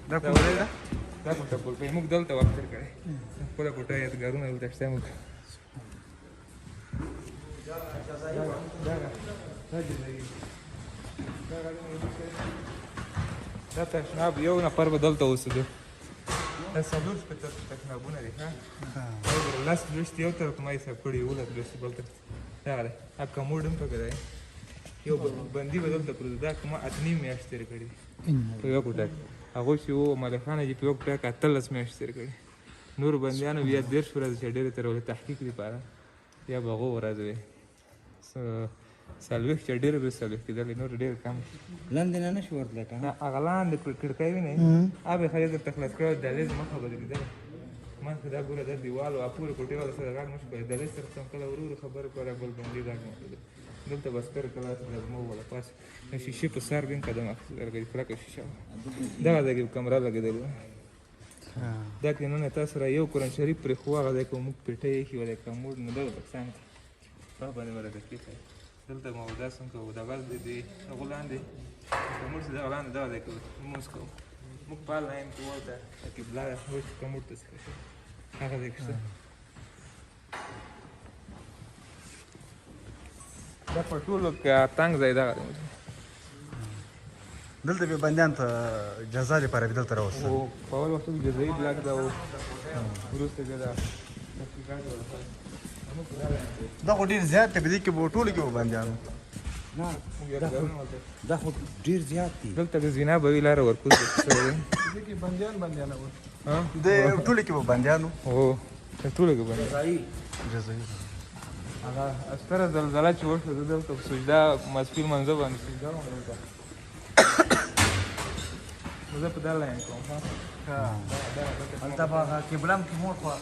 دا کوټه ده دا کوټه کولپۍ موږ دلته وخت تېر کړی خپله کوټه یادګارونه دلته شته موږ دا تشناب یو نفر به دلته اوسېدو دا څلور شپېته تشنابونه دي ښه لس لویشتې یو طرف ما حساب کړي 11 لویشتې بل طرف دغه دی کموډ هم پکې دی یو بندي به دلته پروت دا کومه 8 میاشتې تېرې کړي دي په یوه کوټه کې هغوی چې وو ملک خان چې په یوه کوټه کې 18 میاشتې تېرې کړي نورو بندیانو بیا 13 ورځې چې ډېرې تېرولې تحقیق لپاره یا به هغو ورځې وې څلوېښت چې ډېرې به څلوېښت کېدلې نور ډېر کم لاندې نه شو ورتلی که نه هغه لاندې کړکۍ وینئ هغه یې خلک درته خلاص کړی دهلیز مخه به لیدلی مخکې دا ګوره دا دیوال و پورې کوټې والا سره غږ نه شو کولی دهلیز سره څه کله ورو ورو خبرې کوله بل بندي غږ نه کېده دلته بس کر کلاس لازمه وله پاس د شیشې په سر بین قدم اخیستل لرګی کلکه شیشه وه دغه ځای کې کمره لګېدلې وه دا کې نن تاسو را یو قرآن شریف پرېښو هغه ځای کې موږ پیټۍ ایښي وه د کموډ نه دغه بکسان کې په باندې به راته کېښی دلته مو اودس هم کوو دغه د هغو لاندې کموډ چې دغه لاندې دغه ځای کې لمونځ کوو موږ په لاین کې ورته قبله اوس کموډ ته څخه شو هغه ځای کې شته دا په ټولو کې تنګ ځای دغه دی دلته به بندیان ته جزا لپاره به دلته راوستل او په اول وخت کې جزایي بلاک دا و وروسته بیا دا تحقیقات ورسره دا خو ډېر زیات دی په دې کې به ټولو کې به بندیان نه دا خو ډېر زیات دي دلته د زینا به وي لاره ورکوز شوی دی دې کې بندیان وو ها د ټولو کې به بندیان وو هو ټولو کې باندې جزایي هغه ستره زلزله چې وشوه زه دلته په سجده ماسپیل منځه باندې سجده وم دلته زه په دا لاین کوم ها هلته به قبله هم کې مور خوا